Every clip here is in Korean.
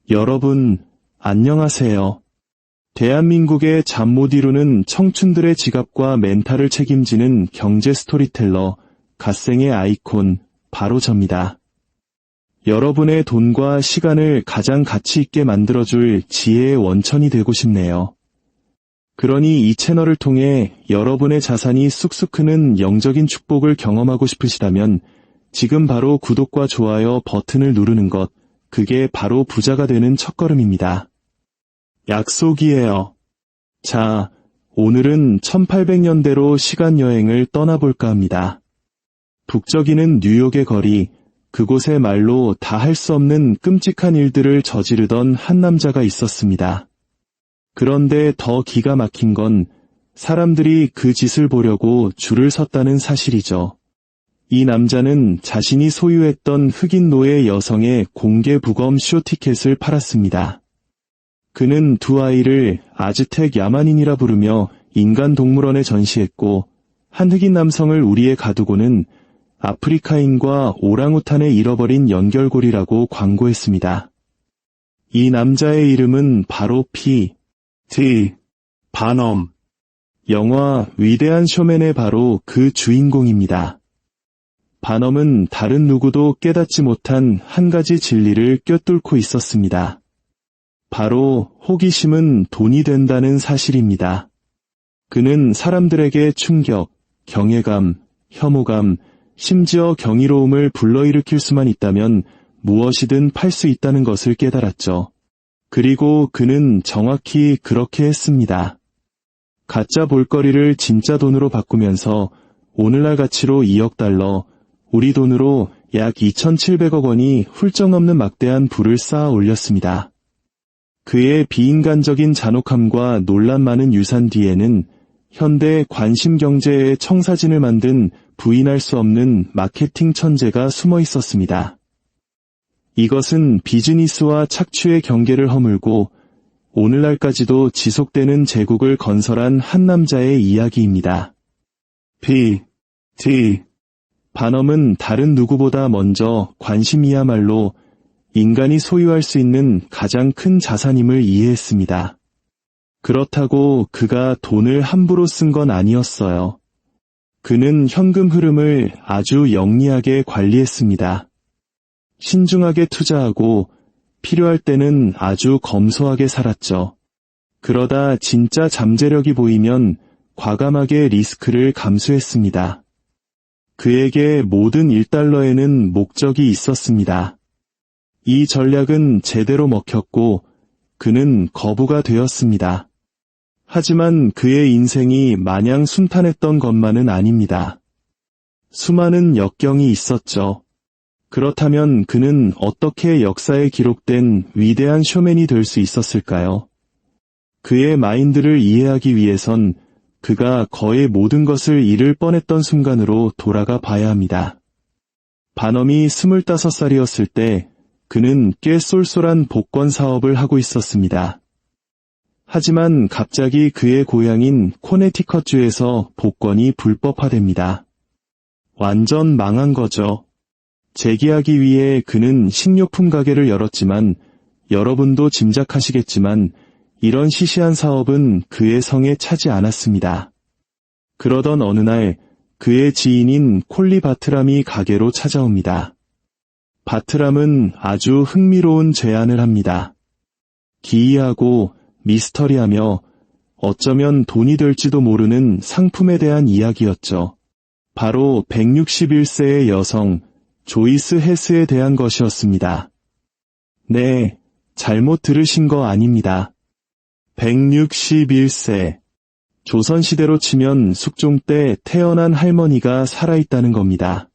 여러분, 안녕하세요. 대한민국의 잠 못 이루는 청춘들의 지갑과 멘탈을 책임지는 경제 스토리텔러, 갓생의 아이콘, 바로 접니다. 여러분의 돈과 시간을 가장 가치 있게 만들어줄 지혜의 원천이 되고 싶네요. 그러니 이 채널을 통해 여러분의 자산이 쑥쑥 크는 영적인 축복을 경험하고 싶으시다면 지금 바로 구독과 좋아요 버튼을 누르는 것, 그게 바로 부자가 되는 첫걸음입니다. 약속이에요. 자, 오늘은 1800년대로 시간여행을 떠나볼까 합니다. 북적이는 뉴욕의 거리, 그곳의 말로 다 할 수 없는 끔찍한 일들을 저지르던 한 남자가 있었습니다. 그런데 더 기가 막힌 건 사람들이 그 짓을 보려고 줄을 섰다는 사실이죠. 이 남자는 자신이 소유했던 흑인 노예 여성의 공개 부검 쇼티켓을 팔았습니다. 그는 두 아이를 아즈텍 야만인이라 부르며 인간동물원에 전시했고, 한 흑인 남성을 우리에 가두고는 아프리카인과 오랑우탄의 잃어버린 연결고리라고 광고했습니다. 이 남자의 이름은 바로 바넘. 영화 위대한 쇼맨의 바로 그 주인공입니다. 바넘은 다른 누구도 깨닫지 못한 한 가지 진리를 꿰뚫고 있었습니다. 바로 호기심은 돈이 된다는 사실입니다. 그는 사람들에게 충격, 경외감, 혐오감, 심지어 경이로움을 불러일으킬 수만 있다면 무엇이든 팔 수 있다는 것을 깨달았죠. 그리고 그는 정확히 그렇게 했습니다. 가짜 볼거리를 진짜 돈으로 바꾸면서 오늘날 가치로 2억 달러, 우리 돈으로 약 2,700억 원이 훌쩍 넘는 막대한 부를 쌓아 올렸습니다. 그의 비인간적인 잔혹함과 논란 많은 유산 뒤에는 현대 관심 경제의 청사진을 만든 부인할 수 없는 마케팅 천재가 숨어 있었습니다. 이것은 비즈니스와 착취의 경계를 허물고 오늘날까지도 지속되는 제국을 건설한 한 남자의 이야기입니다. 바넘은 다른 누구보다 먼저 관심이야말로 인간이 소유할 수 있는 가장 큰 자산임을 이해했습니다. 그렇다고 그가 돈을 함부로 쓴 건 아니었어요. 그는 현금 흐름을 아주 영리하게 관리했습니다. 신중하게 투자하고 필요할 때는 아주 검소하게 살았죠. 그러다 진짜 잠재력이 보이면 과감하게 리스크를 감수했습니다. 그에게 모든 1달러에는 목적이 있었습니다. 이 전략은 제대로 먹혔고 그는 거부가 되었습니다. 하지만 그의 인생이 마냥 순탄했던 것만은 아닙니다. 수많은 역경이 있었죠. 그렇다면 그는 어떻게 역사에 기록된 위대한 쇼맨이 될 수 있었을까요? 그의 마인드를 이해하기 위해선 그가 거의 모든 것을 잃을 뻔했던 순간으로 돌아가 봐야 합니다. 바넘이 25살이었을 때 그는 꽤 쏠쏠한 복권 사업을 하고 있었습니다. 하지만 갑자기 그의 고향인 코네티컷주에서 복권이 불법화됩니다. 완전 망한 거죠. 재기하기 위해 그는 식료품 가게를 열었지만 여러분도 짐작하시겠지만 이런 시시한 사업은 그의 성에 차지 않았습니다. 그러던 어느 날 그의 지인인 콜리 바트람이 가게로 찾아옵니다. 바트람은 아주 흥미로운 제안을 합니다. 기이하고 미스터리하며 어쩌면 돈이 될지도 모르는 상품에 대한 이야기였죠. 바로 161세의 여성 조이스 헤스에 대한 것이었습니다. 네, 잘못 들으신 거 아닙니다. 161세. 조선시대로 치면 숙종 때 태어난 할머니가 살아있다는 겁니다.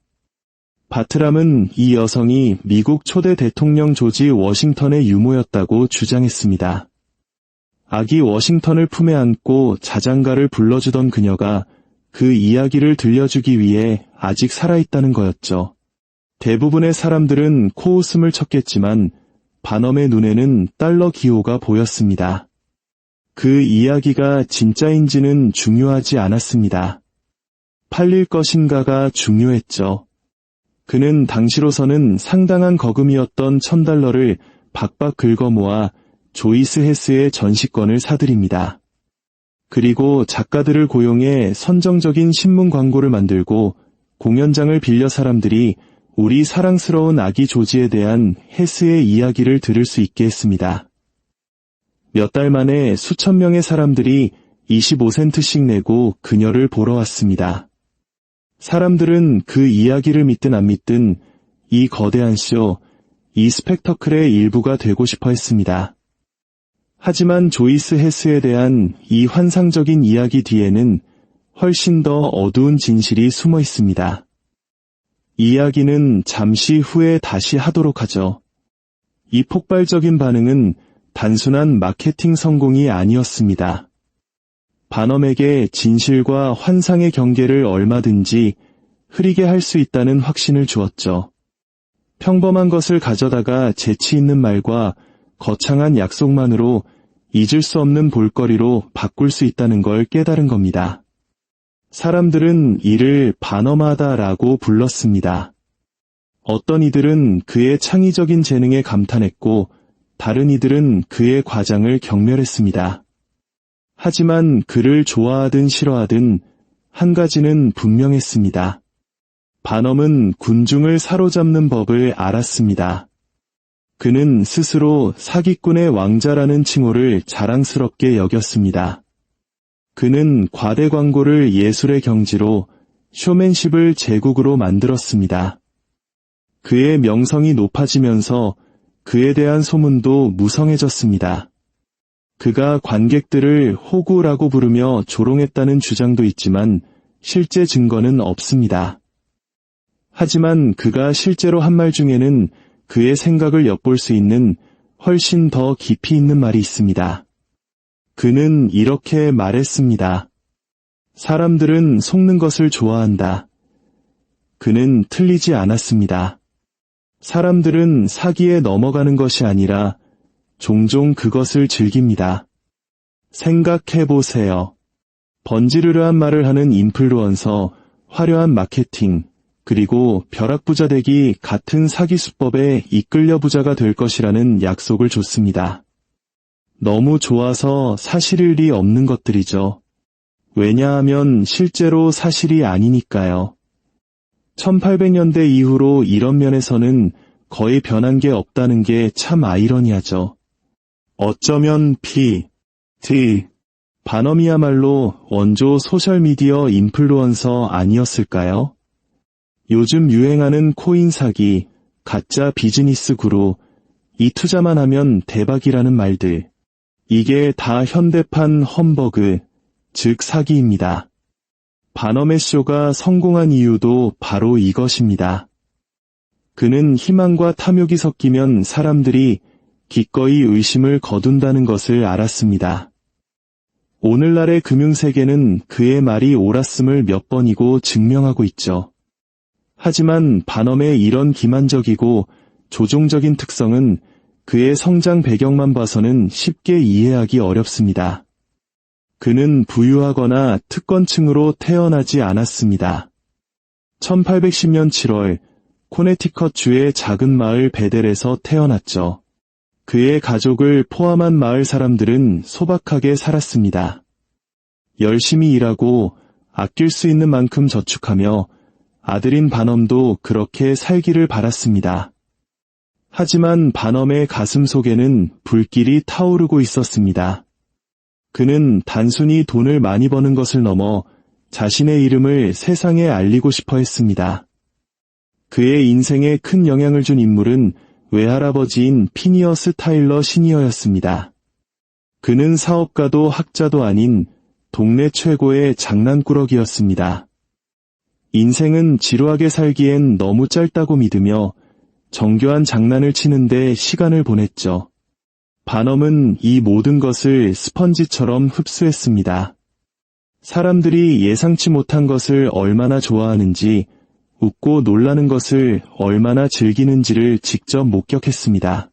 바트람은 이 여성이 미국 초대 대통령 조지 워싱턴의 유모였다고 주장했습니다. 아기 워싱턴을 품에 안고 자장가를 불러주던 그녀가 그 이야기를 들려주기 위해 아직 살아있다는 거였죠. 대부분의 사람들은 코웃음을 쳤겠지만 바넘의 눈에는 달러 기호가 보였습니다. 그 이야기가 진짜인지는 중요하지 않았습니다. 팔릴 것인가가 중요했죠. 그는 당시로서는 상당한 거금이었던 $1,000를 박박 긁어모아 조이스 헤스의 전시권을 사들입니다. 그리고 작가들을 고용해 선정적인 신문 광고를 만들고 공연장을 빌려 사람들이 우리 사랑스러운 아기 조지에 대한 헤스의 이야기를 들을 수 있게 했습니다. 몇 달 만에 수천 명의 사람들이 25센트씩 내고 그녀를 보러 왔습니다. 사람들은 그 이야기를 믿든 안 믿든 이 거대한 쇼, 이 스펙터클의 일부가 되고 싶어 했습니다. 하지만 조이스 헤스에 대한 이 환상적인 이야기 뒤에는 훨씬 더 어두운 진실이 숨어 있습니다. 이야기는 잠시 후에 다시 하도록 하죠. 이 폭발적인 반응은 단순한 마케팅 성공이 아니었습니다. 바넘에게 진실과 환상의 경계를 얼마든지 흐리게 할 수 있다는 확신을 주었죠. 평범한 것을 가져다가 재치 있는 말과 거창한 약속만으로 잊을 수 없는 볼거리로 바꿀 수 있다는 걸 깨달은 겁니다. 사람들은 이를 바넘하다라고 불렀습니다. 어떤 이들은 그의 창의적인 재능에 감탄했고 다른 이들은 그의 과장을 경멸했습니다. 하지만 그를 좋아하든 싫어하든 한 가지는 분명했습니다. 바넘은 군중을 사로잡는 법을 알았습니다. 그는 스스로 사기꾼의 왕자라는 칭호를 자랑스럽게 여겼습니다. 그는 과대 광고를 예술의 경지로, 쇼맨십을 제국으로 만들었습니다. 그의 명성이 높아지면서 그에 대한 소문도 무성해졌습니다. 그가 관객들을 호구라고 부르며 조롱했다는 주장도 있지만 실제 증거는 없습니다. 하지만 그가 실제로 한 말 중에는 그의 생각을 엿볼 수 있는 훨씬 더 깊이 있는 말이 있습니다. 그는 이렇게 말했습니다. 사람들은 속는 것을 좋아한다. 그는 틀리지 않았습니다. 사람들은 사기에 넘어가는 것이 아니라 종종 그것을 즐깁니다. 생각해보세요. 번지르르한 말을 하는 인플루언서, 화려한 마케팅, 그리고 벼락부자 되기 같은 사기 수법에 이끌려 부자가 될 것이라는 약속을 줬습니다. 너무 좋아서 사실일 리 없는 것들이죠. 왜냐하면 실제로 사실이 아니니까요. 1800년대 이후로 이런 면에서는 거의 변한 게 없다는 게 참 아이러니하죠. 어쩌면 바넘이야말로 원조 소셜미디어 인플루언서 아니었을까요? 요즘 유행하는 코인 사기, 가짜 비즈니스 구루, 이 투자만 하면 대박이라는 말들. 이게 다 현대판 험버그, 즉 사기입니다. 바넘의 쇼가 성공한 이유도 바로 이것입니다. 그는 희망과 탐욕이 섞이면 사람들이 기꺼이 의심을 거둔다는 것을 알았습니다. 오늘날의 금융세계는 그의 말이 옳았음을 몇 번이고 증명하고 있죠. 하지만 바넘의 이런 기만적이고 조종적인 특성은 그의 성장 배경만 봐서는 쉽게 이해하기 어렵습니다. 그는 부유하거나 특권층으로 태어나지 않았습니다. 1810년 7월 코네티컷주의 작은 마을 베델에서 태어났죠. 그의 가족을 포함한 마을 사람들은 소박하게 살았습니다. 열심히 일하고 아낄 수 있는 만큼 저축하며 아들인 바넘도 그렇게 살기를 바랐습니다. 하지만 바넘의 가슴 속에는 불길이 타오르고 있었습니다. 그는 단순히 돈을 많이 버는 것을 넘어 자신의 이름을 세상에 알리고 싶어 했습니다. 그의 인생에 큰 영향을 준 인물은 외할아버지인 피니어스 타일러 시니어였습니다. 그는 사업가도 학자도 아닌 동네 최고의 장난꾸러기였습니다. 인생은 지루하게 살기엔 너무 짧다고 믿으며 정교한 장난을 치는데 시간을 보냈죠. 바넘은 이 모든 것을 스펀지처럼 흡수했습니다. 사람들이 예상치 못한 것을 얼마나 좋아하는지, 웃고 놀라는 것을 얼마나 즐기는지를 직접 목격했습니다.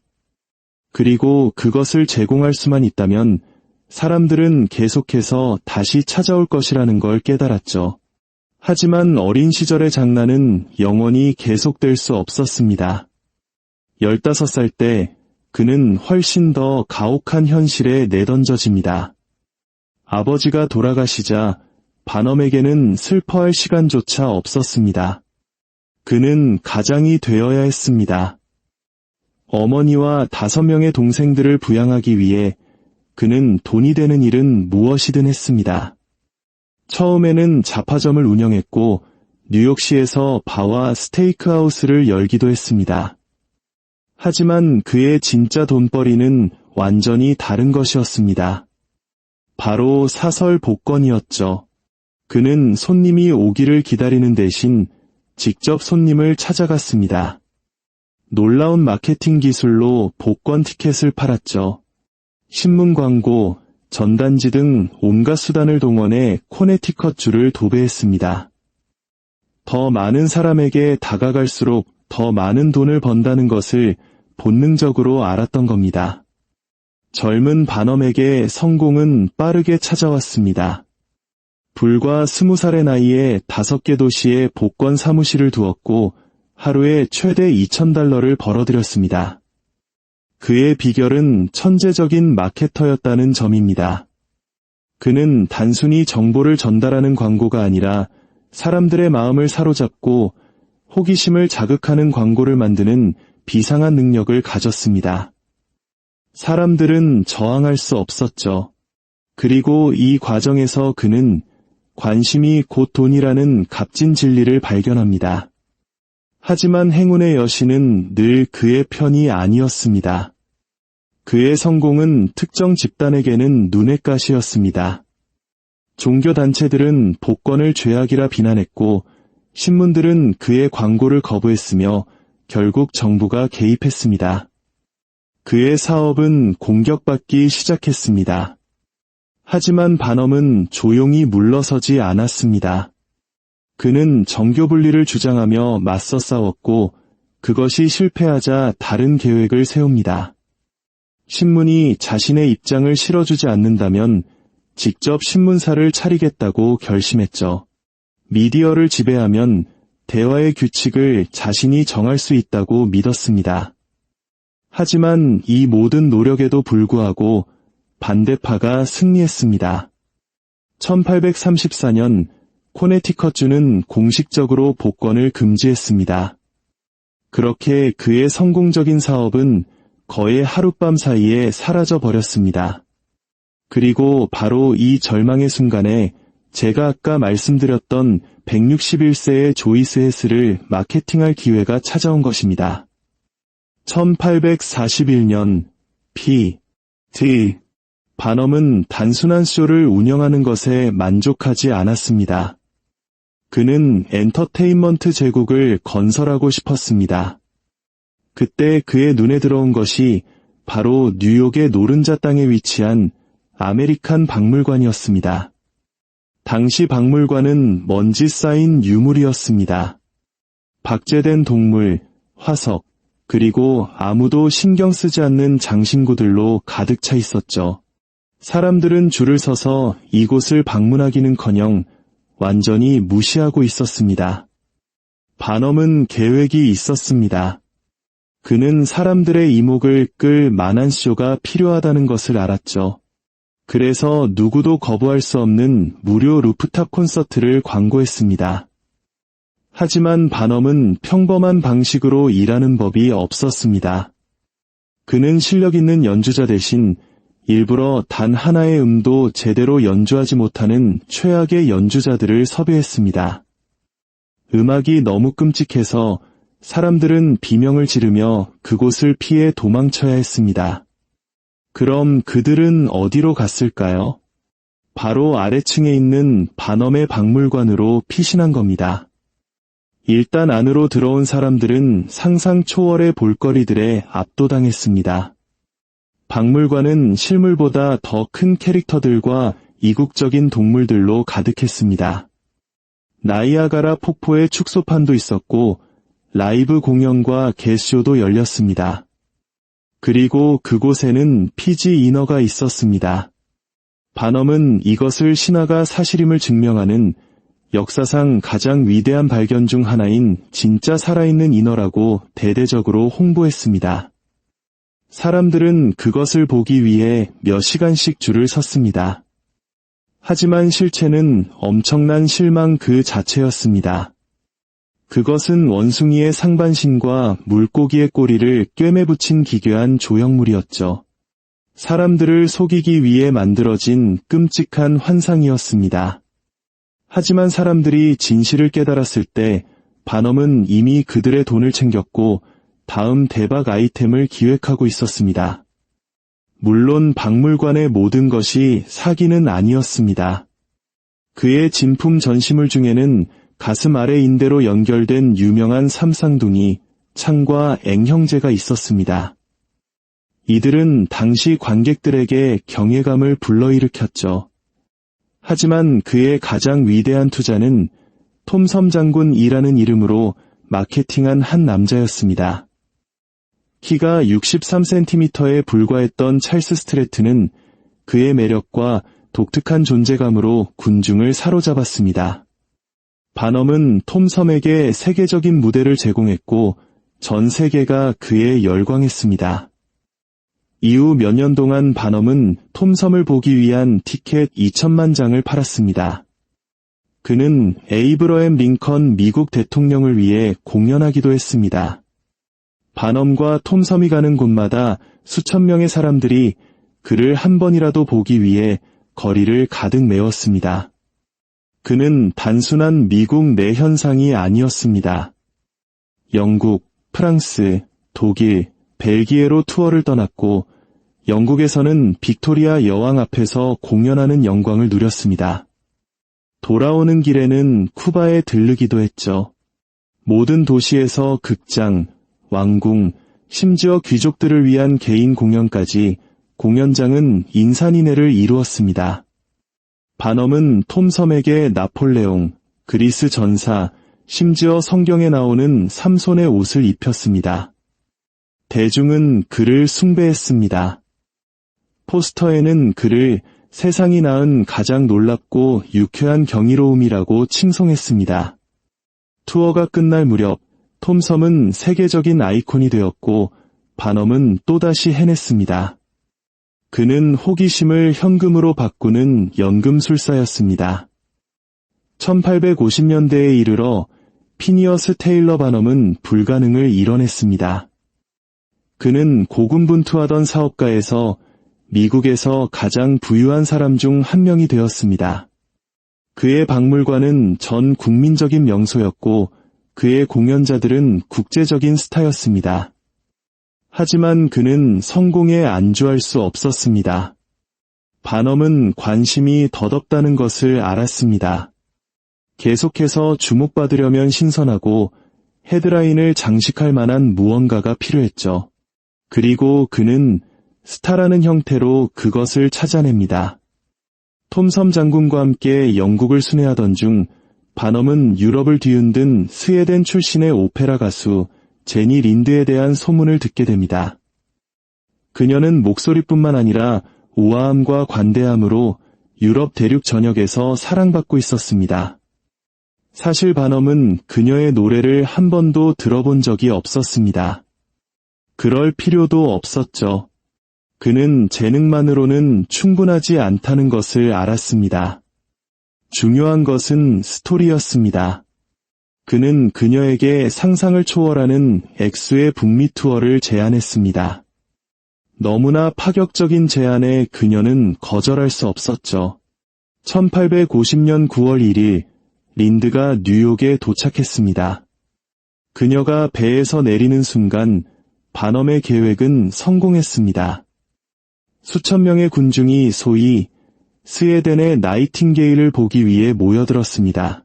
그리고 그것을 제공할 수만 있다면 사람들은 계속해서 다시 찾아올 것이라는 걸 깨달았죠. 하지만 어린 시절의 장난은 영원히 계속될 수 없었습니다. 15살 때 그는 훨씬 더 가혹한 현실에 내던져집니다. 아버지가 돌아가시자 반엄에게는 슬퍼할 시간조차 없었습니다. 그는 가장이 되어야 했습니다. 어머니와 5명의 동생들을 부양하기 위해 그는 돈이 되는 일은 무엇이든 했습니다. 처음에는 잡화점을 운영했고 뉴욕시에서 바와 스테이크하우스를 열기도 했습니다. 하지만 그의 진짜 돈벌이는 완전히 다른 것이었습니다. 바로 사설 복권이었죠. 그는 손님이 오기를 기다리는 대신 직접 손님을 찾아갔습니다. 놀라운 마케팅 기술로 복권 티켓을 팔았죠. 신문 광고, 전단지 등 온갖 수단을 동원해 코네티컷주를 도배했습니다. 더 많은 사람에게 다가갈수록 더 많은 돈을 번다는 것을 본능적으로 알았던 겁니다. 젊은 반엄에게 성공은 빠르게 찾아왔습니다. 불과 20살의 나이에 5개 도시에 복권 사무실을 두었고 하루에 최대 $2,000를 벌어들였습니다. 그의 비결은 천재적인 마케터였다는 점입니다. 그는 단순히 정보를 전달하는 광고가 아니라 사람들의 마음을 사로잡고 호기심을 자극하는 광고를 만드는 비상한 능력을 가졌습니다. 사람들은 저항할 수 없었죠. 그리고 이 과정에서 그는 관심이 곧 돈이라는 값진 진리를 발견합니다. 하지만 행운의 여신은 늘 그의 편이 아니었습니다. 그의 성공은 특정 집단에게는 눈의 가시였습니다. 종교단체들은 복권을 죄악이라 비난했고 신문들은 그의 광고를 거부했으며 결국 정부가 개입했습니다. 그의 사업은 공격받기 시작했습니다. 하지만 반엄은 조용히 물러서지 않았습니다. 그는 정교 분리를 주장하며 맞서 싸웠고 그것이 실패하자 다른 계획을 세웁니다. 신문이 자신의 입장을 실어주지 않는다면 직접 신문사를 차리겠다고 결심했죠. 미디어를 지배하면 대화의 규칙을 자신이 정할 수 있다고 믿었습니다. 하지만 이 모든 노력에도 불구하고 반대파가 승리했습니다. 1834년 코네티컷주는 공식적으로 복권을 금지했습니다. 그렇게 그의 성공적인 사업은 거의 하룻밤 사이에 사라져 버렸습니다. 그리고 바로 이 절망의 순간에 제가 아까 말씀드렸던 161세의 조이스 헤스를 마케팅할 기회가 찾아온 것입니다. 1841년 P.T. 반엄은 단순한 쇼를 운영하는 것에 만족하지 않았습니다. 그는 엔터테인먼트 제국을 건설하고 싶었습니다. 그때 그의 눈에 들어온 것이 바로 뉴욕의 노른자 땅에 위치한 아메리칸 박물관이었습니다. 당시 박물관은 먼지 쌓인 유물이었습니다. 박제된 동물, 화석, 그리고 아무도 신경 쓰지 않는 장신구들로 가득 차 있었죠. 사람들은 줄을 서서 이곳을 방문하기는커녕 완전히 무시하고 있었습니다. 반엄은 계획이 있었습니다. 그는 사람들의 이목을 끌 만한 쇼가 필요하다는 것을 알았죠. 그래서 누구도 거부할 수 없는 무료 루프탑 콘서트를 광고했습니다. 하지만 반엄은 평범한 방식으로 일하는 법이 없었습니다. 그는 실력 있는 연주자 대신 일부러 단 하나의 음도 제대로 연주하지 못하는 최악의 연주자들을 섭외했습니다. 음악이 너무 끔찍해서 사람들은 비명을 지르며 그곳을 피해 도망쳐야 했습니다. 그럼 그들은 어디로 갔을까요? 바로 아래층에 있는 반엄의 박물관으로 피신한 겁니다. 일단 안으로 들어온 사람들은 상상 초월의 볼거리들에 압도당했습니다. 박물관은 실물보다 더 큰 캐릭터들과 이국적인 동물들로 가득했습니다. 나이아가라 폭포의 축소판도 있었고 라이브 공연과 게스트쇼도 열렸습니다. 그리고 그곳에는 피지 인어가 있었습니다. 반엄은 이것을 신화가 사실임을 증명하는 역사상 가장 위대한 발견 중 하나인 진짜 살아있는 인어라고 대대적으로 홍보했습니다. 사람들은 그것을 보기 위해 몇 시간씩 줄을 섰습니다. 하지만 실체는 엄청난 실망 그 자체였습니다. 그것은 원숭이의 상반신과 물고기의 꼬리를 꿰매 붙인 기괴한 조형물이었죠. 사람들을 속이기 위해 만들어진 끔찍한 환상이었습니다. 하지만 사람들이 진실을 깨달았을 때 반엄은 이미 그들의 돈을 챙겼고 다음 대박 아이템을 기획하고 있었습니다. 물론 박물관의 모든 것이 사기는 아니었습니다. 그의 진품 전시물 중에는 가슴 아래 인대로 연결된 유명한 삼쌍둥이, 창과 앵 형제가 있었습니다. 이들은 당시 관객들에게 경외감을 불러일으켰죠. 하지만 그의 가장 위대한 투자는 톰섬 장군이라는 이름으로 마케팅한 한 남자였습니다. 키가 63cm에 불과했던 찰스 스트래트는 그의 매력과 독특한 존재감으로 군중을 사로잡았습니다. 반엄은 톰섬에게 세계적인 무대를 제공했고 전 세계가 그에 열광했습니다. 이후 몇 년 동안 반엄은 톰섬을 보기 위한 티켓 2천만 장을 팔았습니다. 그는 에이브러햄 링컨 미국 대통령을 위해 공연하기도 했습니다. 반엄과 톰섬이 가는 곳마다 수천 명의 사람들이 그를 한 번이라도 보기 위해 거리를 가득 메웠습니다. 그는 단순한 미국 내 현상이 아니었습니다. 영국, 프랑스, 독일, 벨기에로 투어를 떠났고 영국에서는 빅토리아 여왕 앞에서 공연하는 영광을 누렸습니다. 돌아오는 길에는 쿠바에 들르기도 했죠. 모든 도시에서 극장, 왕궁, 심지어 귀족들을 위한 개인 공연까지 공연장은 인산인해를 이루었습니다. 반엄은 톰섬에게 나폴레옹, 그리스 전사, 심지어 성경에 나오는 삼손의 옷을 입혔습니다. 대중은 그를 숭배했습니다. 포스터에는 그를 세상이 낳은 가장 놀랍고 유쾌한 경이로움이라고 칭송했습니다. 투어가 끝날 무렵 톰섬은 세계적인 아이콘이 되었고 반엄은 또다시 해냈습니다. 그는 호기심을 현금으로 바꾸는 연금술사였습니다. 1850년대에 이르러 피니어스 테일러 반엄은 불가능을 이뤄냈습니다. 그는 고군분투하던 사업가에서 미국에서 가장 부유한 사람 중 한 명이 되었습니다. 그의 박물관은 전 국민적인 명소였고 그의 공연자들은 국제적인 스타였습니다. 하지만 그는 성공에 안주할 수 없었습니다. 반엄은 관심이 덧없다는 것을 알았습니다. 계속해서 주목받으려면 신선하고 헤드라인을 장식할 만한 무언가가 필요했죠. 그리고 그는 스타라는 형태로 그것을 찾아냅니다. 톰섬 장군과 함께 영국을 순회하던 중 반엄은 유럽을 뒤흔든 스웨덴 출신의 오페라 가수 제니 린드에 대한 소문을 듣게 됩니다. 그녀는 목소리뿐만 아니라 우아함과 관대함으로 유럽 대륙 전역에서 사랑받고 있었습니다. 사실 반엄은 그녀의 노래를 한 번도 들어본 적이 없었습니다. 그럴 필요도 없었죠. 그는 재능만으로는 충분하지 않다는 것을 알았습니다. 중요한 것은 스토리였습니다. 그는 그녀에게 상상을 초월하는 엑스의 북미 투어를 제안했습니다. 너무나 파격적인 제안에 그녀는 거절할 수 없었죠. 1850년 9월 1일, 린드가 뉴욕에 도착했습니다. 그녀가 배에서 내리는 순간 반엄의 계획은 성공했습니다. 수천 명의 군중이 소위 스웨덴의 나이팅게일을 보기 위해 모여들었습니다.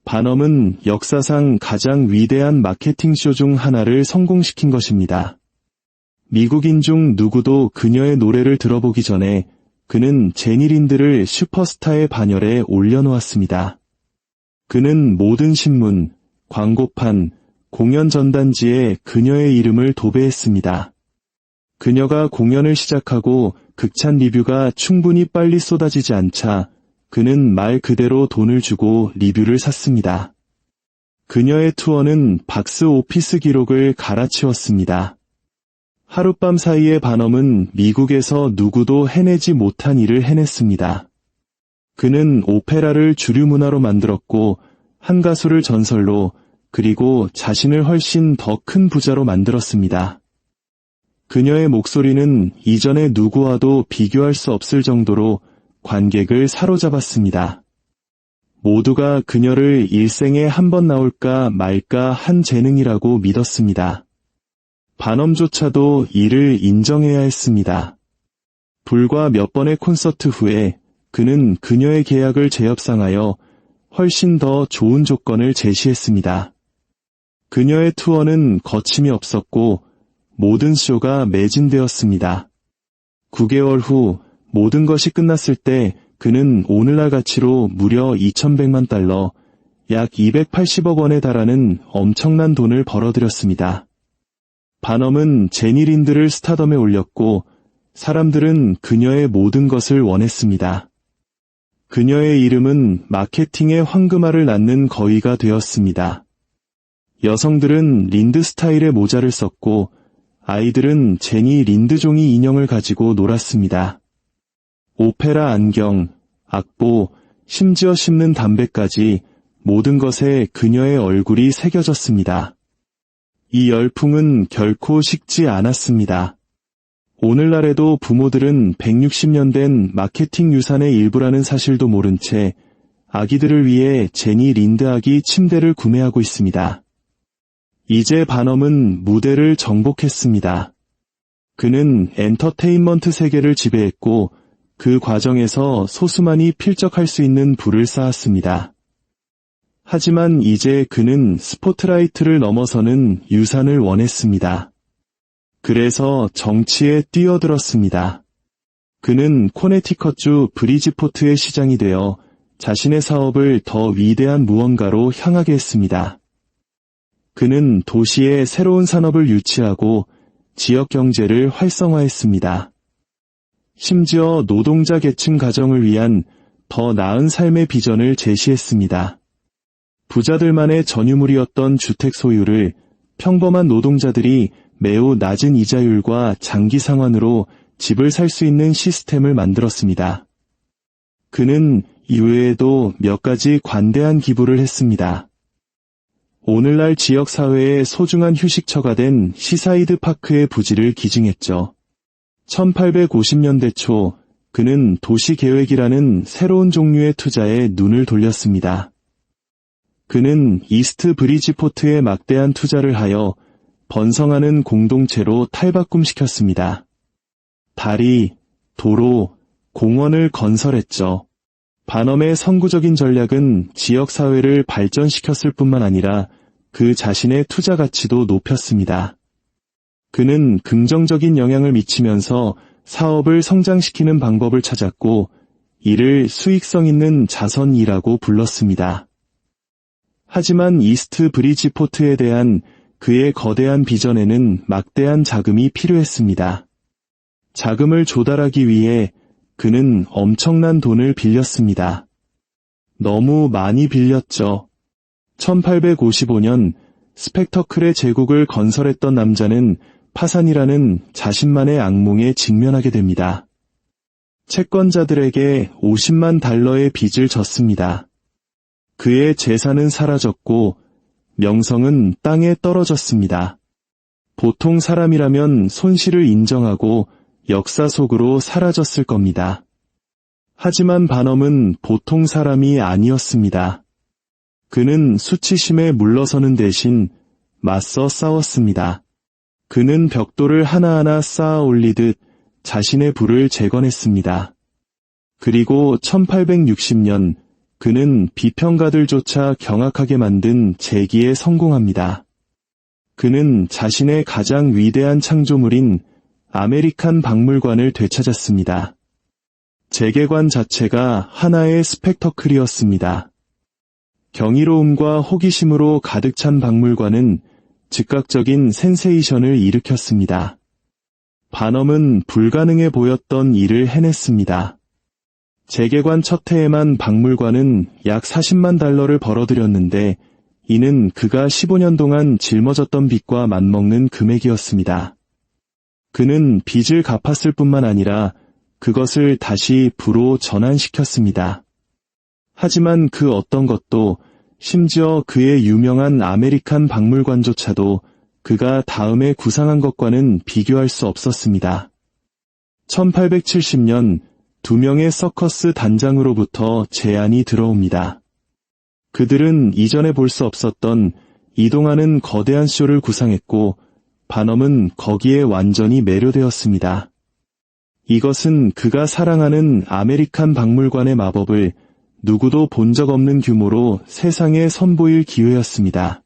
반엄은 역사상 가장 위대한 마케팅쇼 중 하나를 성공시킨 것입니다. 미국인 중 누구도 그녀의 노래를 들어보기 전에 그는 제니 린드를 슈퍼스타의 반열에 올려놓았습니다. 그는 모든 신문, 광고판, 공연 전단지에 그녀의 이름을 도배했습니다. 그녀가 공연을 시작하고 극찬 리뷰가 충분히 빨리 쏟아지지 않자 그는 말 그대로 돈을 주고 리뷰를 샀습니다. 그녀의 투어는 박스 오피스 기록을 갈아치웠습니다. 하룻밤 사이에 반엄은 미국에서 누구도 해내지 못한 일을 해냈습니다. 그는 오페라를 주류 문화로 만들었고 한 가수를 전설로 그리고 자신을 훨씬 더 큰 부자로 만들었습니다. 그녀의 목소리는 이전의 누구와도 비교할 수 없을 정도로 관객을 사로잡았습니다. 모두가 그녀를 일생에 한 번 나올까 말까 한 재능이라고 믿었습니다. 반엄조차도 이를 인정해야 했습니다. 불과 몇 번의 콘서트 후에 그는 그녀의 계약을 재협상하여 훨씬 더 좋은 조건을 제시했습니다. 그녀의 투어는 거침이 없었고 모든 쇼가 매진되었습니다. 9개월 후 모든 것이 끝났을 때 그는 오늘날 가치로 무려 2,100만 달러, 약 280억 원에 달하는 엄청난 돈을 벌어들였습니다. 반엄은 제니 린드를 스타덤에 올렸고 사람들은 그녀의 모든 것을 원했습니다. 그녀의 이름은 마케팅의 황금알을 낳는 거위가 되었습니다. 여성들은 린드 스타일의 모자를 썼고 아이들은 제니 린드 종이 인형을 가지고 놀았습니다. 오페라 안경, 악보, 심지어 씹는 담배까지 모든 것에 그녀의 얼굴이 새겨졌습니다. 이 열풍은 결코 식지 않았습니다. 오늘날에도 부모들은 160년 된 마케팅 유산의 일부라는 사실도 모른 채 아기들을 위해 제니 린드 아기 침대를 구매하고 있습니다. 이제 반엄은 무대를 정복했습니다. 그는 엔터테인먼트 세계를 지배했고 그 과정에서 소수만이 필적할 수 있는 부를 쌓았습니다. 하지만 이제 그는 스포트라이트를 넘어서는 유산을 원했습니다. 그래서 정치에 뛰어들었습니다. 그는 코네티컷주 브리지포트의 시장이 되어 자신의 사업을 더 위대한 무언가로 향하게 했습니다. 그는 도시에 새로운 산업을 유치하고 지역 경제를 활성화했습니다. 심지어 노동자 계층 가정을 위한 더 나은 삶의 비전을 제시했습니다. 부자들만의 전유물이었던 주택 소유를 평범한 노동자들이 매우 낮은 이자율과 장기 상환으로 집을 살 수 있는 시스템을 만들었습니다. 그는 이외에도 몇 가지 관대한 기부를 했습니다. 오늘날 지역사회의 소중한 휴식처가 된 시사이드 파크의 부지를 기증했죠. 1850년대 초 그는 도시계획이라는 새로운 종류의 투자에 눈을 돌렸습니다. 그는 이스트 브리지포트에 막대한 투자를 하여 번성하는 공동체로 탈바꿈시켰습니다. 다리, 도로, 공원을 건설했죠. 반엄의 선구적인 전략은 지역사회를 발전시켰을 뿐만 아니라 그 자신의 투자 가치도 높였습니다. 그는 긍정적인 영향을 미치면서 사업을 성장시키는 방법을 찾았고 이를 수익성 있는 자선이라고 불렀습니다. 하지만 이스트 브리지포트에 대한 그의 거대한 비전에는 막대한 자금이 필요했습니다. 자금을 조달하기 위해 그는 엄청난 돈을 빌렸습니다. 너무 많이 빌렸죠. 1855년 스펙터클의 제국을 건설했던 남자는 파산이라는 자신만의 악몽에 직면하게 됩니다. 채권자들에게 50만 달러의 빚을 졌습니다. 그의 재산은 사라졌고 명성은 땅에 떨어졌습니다. 보통 사람이라면 손실을 인정하고 역사 속으로 사라졌을 겁니다. 하지만 반엄은 보통 사람이 아니었습니다. 그는 수치심에 물러서는 대신 맞서 싸웠습니다. 그는 벽돌을 하나하나 쌓아 올리듯 자신의 부를 재건했습니다. 그리고 1860년 그는 비평가들조차 경악하게 만든 재기에 성공합니다. 그는 자신의 가장 위대한 창조물인 아메리칸 박물관을 되찾았습니다. 재개관 자체가 하나의 스펙터클이었습니다. 경이로움과 호기심으로 가득 찬 박물관은 즉각적인 센세이션을 일으켰습니다. 반엄은 불가능해 보였던 일을 해냈습니다. 재개관 첫 해에만 박물관은 약 40만 달러를 벌어들였는데 이는 그가 15년 동안 짊어졌던 빚과 맞먹는 금액이었습니다. 그는 빚을 갚았을 뿐만 아니라 그것을 다시 부로 전환시켰습니다. 하지만 그 어떤 것도, 심지어 그의 유명한 아메리칸 박물관조차도 그가 다음에 구상한 것과는 비교할 수 없었습니다. 1870년 2명의 서커스 단장으로부터 제안이 들어옵니다. 그들은 이전에 볼 수 없었던 이동하는 거대한 쇼를 구상했고 바넘은 거기에 완전히 매료되었습니다. 이것은 그가 사랑하는 아메리칸 박물관의 마법을 누구도 본 적 없는 규모로 세상에 선보일 기회였습니다.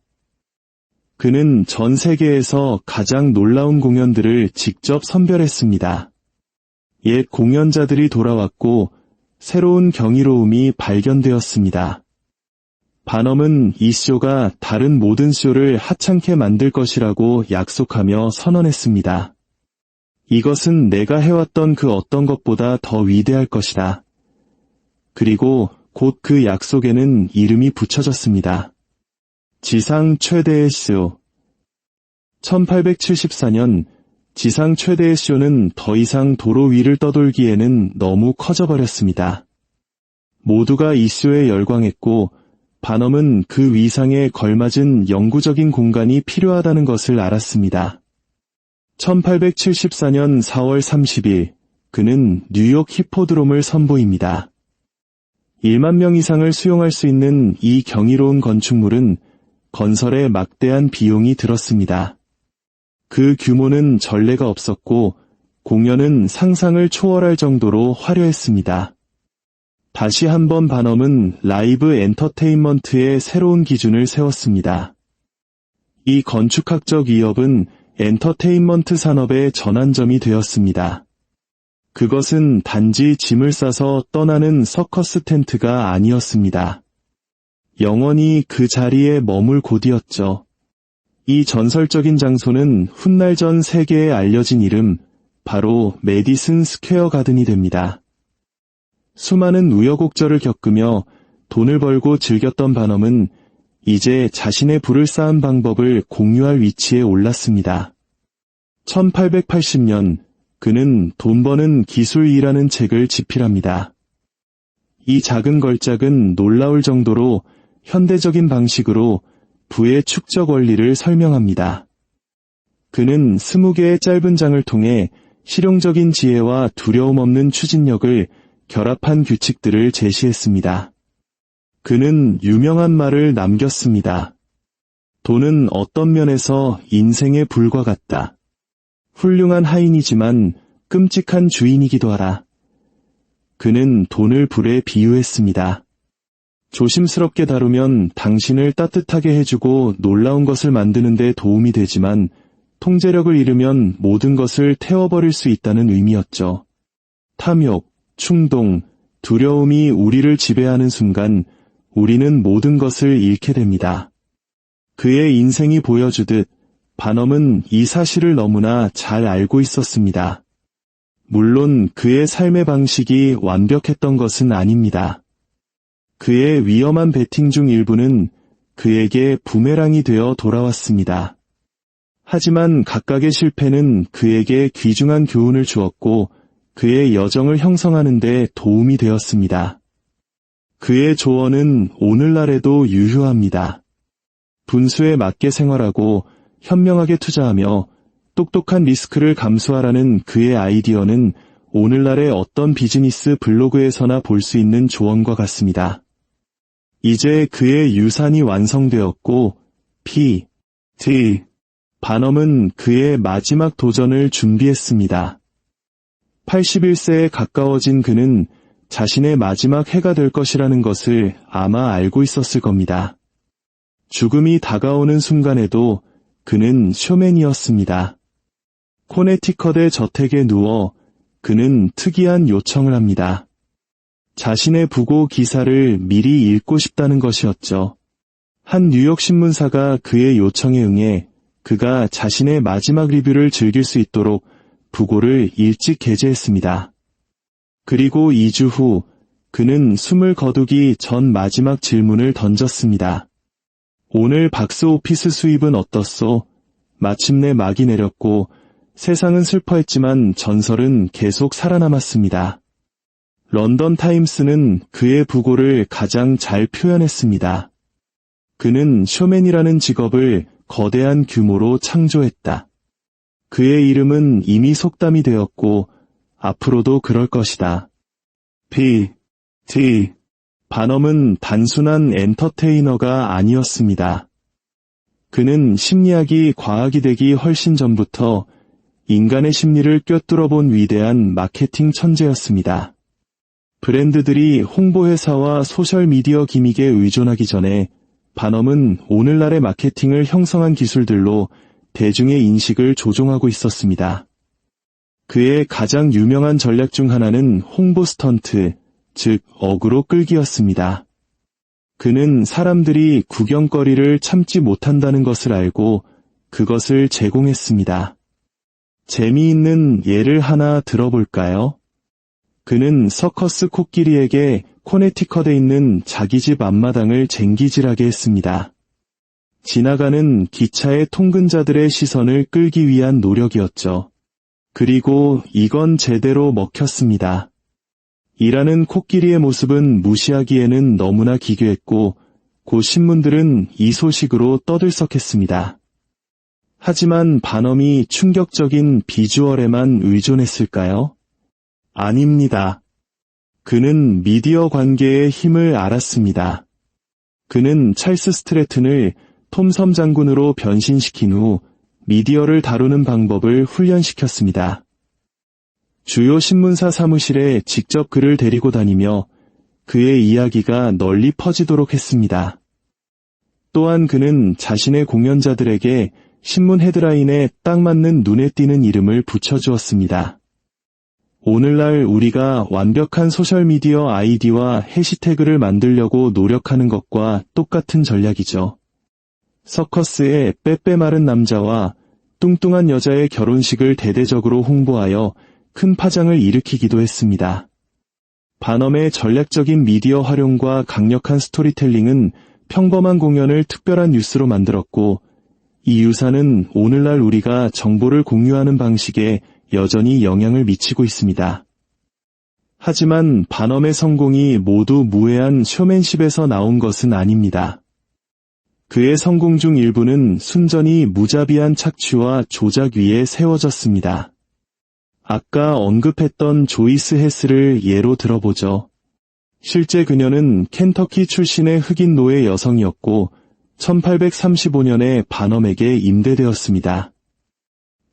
그는 전 세계에서 가장 놀라운 공연들을 직접 선별했습니다. 옛 공연자들이 돌아왔고 새로운 경이로움이 발견되었습니다. 바넘은 이 쇼가 다른 모든 쇼를 하찮게 만들 것이라고 약속하며 선언했습니다. 이것은 내가 해왔던 그 어떤 것보다 더 위대할 것이다. 그리고 곧 그 약속에는 이름이 붙여졌습니다. 지상 최대의 쇼. 1874년 지상 최대의 쇼는 더 이상 도로 위를 떠돌기에는 너무 커져버렸습니다. 모두가 이 쇼에 열광했고 바넘은 그 위상에 걸맞은 영구적인 공간이 필요하다는 것을 알았습니다. 1874년 4월 30일 그는 뉴욕 히포드롬을 선보입니다. 1만 명 이상을 수용할 수 있는 이 경이로운 건축물은 건설에 막대한 비용이 들었습니다. 그 규모는 전례가 없었고 공연은 상상을 초월할 정도로 화려했습니다. 다시 한번 바넘은 라이브 엔터테인먼트의 새로운 기준을 세웠습니다. 이 건축학적 위협은 엔터테인먼트 산업의 전환점이 되었습니다. 그것은 단지 짐을 싸서 떠나는 서커스 텐트가 아니었습니다. 영원히 그 자리에 머물 곳이었죠. 이 전설적인 장소는 훗날 전 세계에 알려진 이름, 바로 메디슨 스퀘어 가든이 됩니다. 수많은 우여곡절을 겪으며 돈을 벌고 즐겼던 바넘은 이제 자신의 부를 쌓은 방법을 공유할 위치에 올랐습니다. 1880년 그는 돈 버는 기술이라는 책을 집필합니다. 이 작은 걸작은 놀라울 정도로 현대적인 방식으로 부의 축적 원리를 설명합니다. 그는 20개의 짧은 장을 통해 실용적인 지혜와 두려움 없는 추진력을 결합한 규칙들을 제시했습니다. 그는 유명한 말을 남겼습니다. 돈은 어떤 면에서 인생의 불과 같다. 훌륭한 하인이지만 끔찍한 주인이기도 하다. 그는 돈을 불에 비유했습니다. 조심스럽게 다루면 당신을 따뜻하게 해주고 놀라운 것을 만드는 데 도움이 되지만 통제력을 잃으면 모든 것을 태워버릴 수 있다는 의미였죠. 탐욕, 충동, 두려움이 우리를 지배하는 순간 우리는 모든 것을 잃게 됩니다. 그의 인생이 보여주듯 바넘은 이 사실을 너무나 잘 알고 있었습니다. 물론 그의 삶의 방식이 완벽했던 것은 아닙니다. 그의 위험한 베팅 중 일부는 그에게 부메랑이 되어 돌아왔습니다. 하지만 각각의 실패는 그에게 귀중한 교훈을 주었고 그의 여정을 형성하는 데 도움이 되었습니다. 그의 조언은 오늘날에도 유효합니다. 분수에 맞게 생활하고 현명하게 투자하며 똑똑한 리스크를 감수하라는 그의 아이디어는 오늘날의 어떤 비즈니스 블로그에서나 볼 수 있는 조언과 같습니다. 이제 그의 유산이 완성되었고 바넘은 그의 마지막 도전을 준비했습니다. 81세에 가까워진 그는 자신의 마지막 해가 될 것이라는 것을 아마 알고 있었을 겁니다. 죽음이 다가오는 순간에도 그는 쇼맨이었습니다. 코네티컷의 저택에 누워 그는 특이한 요청을 합니다. 자신의 부고 기사를 미리 읽고 싶다는 것이었죠. 한 뉴욕 신문사가 그의 요청에 응해 그가 자신의 마지막 리뷰를 즐길 수 있도록 부고를 일찍 게재했습니다. 그리고 2주 후 그는 숨을 거두기 전 마지막 질문을 던졌습니다. 오늘 박스오피스 수입은 어떻소? 마침내 막이 내렸고 세상은 슬퍼했지만 전설은 계속 살아남았습니다. 런던 타임스는 그의 부고를 가장 잘 표현했습니다. 그는 쇼맨이라는 직업을 거대한 규모로 창조했다. 그의 이름은 이미 속담이 되었고 앞으로도 그럴 것이다. P.T. 바넘은 단순한 엔터테이너가 아니었습니다. 그는 심리학이 과학이 되기 훨씬 전부터 인간의 심리를 꿰뚫어 본 위대한 마케팅 천재였습니다. 브랜드들이 홍보회사와 소셜미디어 기믹에 의존하기 전에 바넘은 오늘날의 마케팅을 형성한 기술들로 대중의 인식을 조종하고 있었습니다. 그의 가장 유명한 전략 중 하나는 홍보 스턴트, 즉 어그로 끌기였습니다. 그는 사람들이 구경거리를 참지 못한다는 것을 알고 그것을 제공했습니다. 재미있는 예를 하나 들어볼까요? 그는 서커스 코끼리에게 코네티컷에 있는 자기 집 앞마당을 쟁기질하게 했습니다. 지나가는 기차의 통근자들의 시선을 끌기 위한 노력이었죠. 그리고 이건 제대로 먹혔습니다. 일하는 코끼리의 모습은 무시하기에는 너무나 기괴했고 고 신문들은 이 소식으로 떠들썩했습니다. 하지만 바넘이 충격적인 비주얼에만 의존했을까요? 아닙니다. 그는 미디어 관계의 힘을 알았습니다. 그는 찰스 스트래튼을 톰섬 장군으로 변신시킨 후 미디어를 다루는 방법을 훈련시켰습니다. 주요 신문사 사무실에 직접 그를 데리고 다니며 그의 이야기가 널리 퍼지도록 했습니다. 또한 그는 자신의 공연자들에게 신문 헤드라인에 딱 맞는 눈에 띄는 이름을 붙여주었습니다. 오늘날 우리가 완벽한 소셜미디어 아이디와 해시태그를 만들려고 노력하는 것과 똑같은 전략이죠. 서커스의 빼빼 마른 남자와 뚱뚱한 여자의 결혼식을 대대적으로 홍보하여 큰 파장을 일으키기도 했습니다. 바넘의 전략적인 미디어 활용과 강력한 스토리텔링은 평범한 공연을 특별한 뉴스로 만들었고, 이 유산은 오늘날 우리가 정보를 공유하는 방식에 여전히 영향을 미치고 있습니다. 하지만 바넘의 성공이 모두 무해한 쇼맨십에서 나온 것은 아닙니다. 그의 성공 중 일부는 순전히 무자비한 착취와 조작 위에 세워졌습니다. 아까 언급했던 조이스 헤스를 예로 들어보죠. 실제 그녀는 켄터키 출신의 흑인 노예 여성이었고 1835년에 바넘에게 임대되었습니다.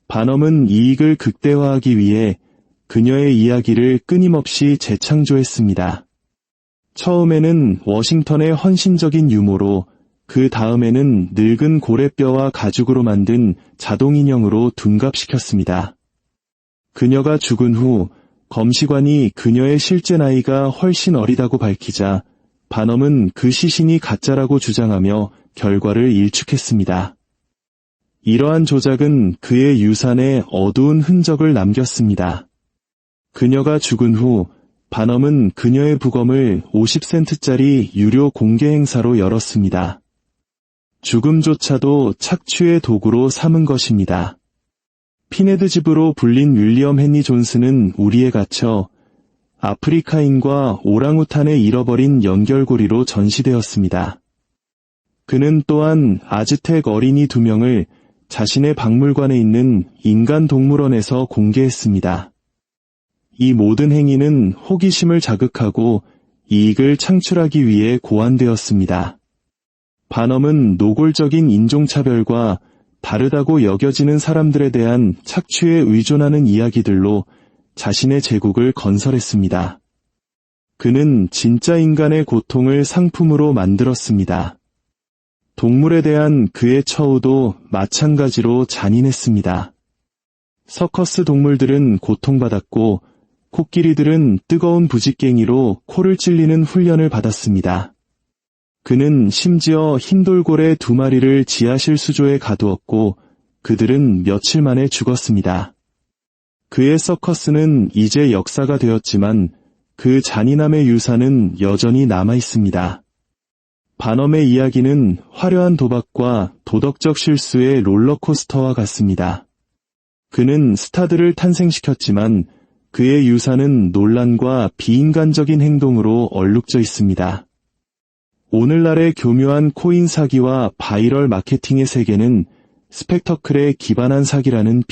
바넘은 이익을 극대화하기 위해 그녀의 이야기를 끊임없이 재창조했습니다. 처음에는 워싱턴의 헌신적인 유머로, 그 다음에는 늙은 고래뼈와 가죽으로 만든 자동인형으로 둔갑시켰습니다. 그녀가 죽은 후 검시관이 그녀의 실제 나이가 훨씬 어리다고 밝히자 바넘은 그 시신이 가짜라고 주장하며 결과를 일축했습니다. 이러한 조작은 그의 유산에 어두운 흔적을 남겼습니다. 그녀가 죽은 후 바넘은 그녀의 부검을 50센트짜리 유료 공개 행사로 열었습니다. 죽음조차도 착취의 도구로 삼은 것입니다. 피네드 집으로 불린 윌리엄 헨리 존스는 우리에 갇혀 아프리카인과 오랑우탄의 잃어버린 연결고리로 전시되었습니다. 그는 또한 아즈텍 어린이 2명을 자신의 박물관에 있는 인간동물원에서 공개했습니다. 이 모든 행위는 호기심을 자극하고 이익을 창출하기 위해 고안되었습니다. 바넘은 노골적인 인종차별과 다르다고 여겨지는 사람들에 대한 착취에 의존하는 이야기들로 자신의 제국을 건설했습니다. 그는 진짜 인간의 고통을 상품으로 만들었습니다. 동물에 대한 그의 처우도 마찬가지로 잔인했습니다. 서커스 동물들은 고통받았고 코끼리들은 뜨거운 부직갱이로 코를 찔리는 훈련을 받았습니다. 그는 심지어 흰돌고래 2마리를 지하실 수조에 가두었고 그들은 며칠 만에 죽었습니다. 그의 서커스는 이제 역사가 되었지만 그 잔인함의 유산은 여전히 남아있습니다. 바넘의 이야기는 화려한 도박과 도덕적 실수의 롤러코스터와 같습니다. 그는 스타들을 탄생시켰지만 그의 유산은 논란과 비인간적인 행동으로 얼룩져 있습니다. 오늘날의 교묘한 코인 사기와 바이럴 마케팅의 세계는 스펙터클에 기반한 사기라는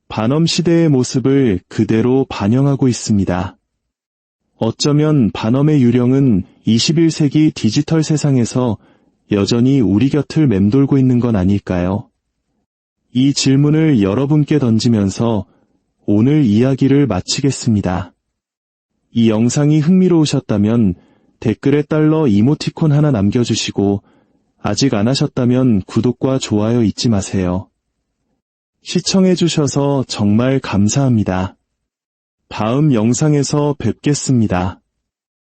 반엄 시대의 모습을 그대로 반영하고 있습니다. 어쩌면 반엄의 유령은 21세기 디지털 세상에서 여전히 우리 곁을 맴돌고 있는 건 아닐까요? 이 질문을 여러분께 던지면서 오늘 이야기를 마치겠습니다. 이 영상이 흥미로우셨다면 댓글에 달러 이모티콘 하나 남겨주시고 아직 안 하셨다면 구독과 좋아요 잊지 마세요. 시청해주셔서 정말 감사합니다. 다음 영상에서 뵙겠습니다.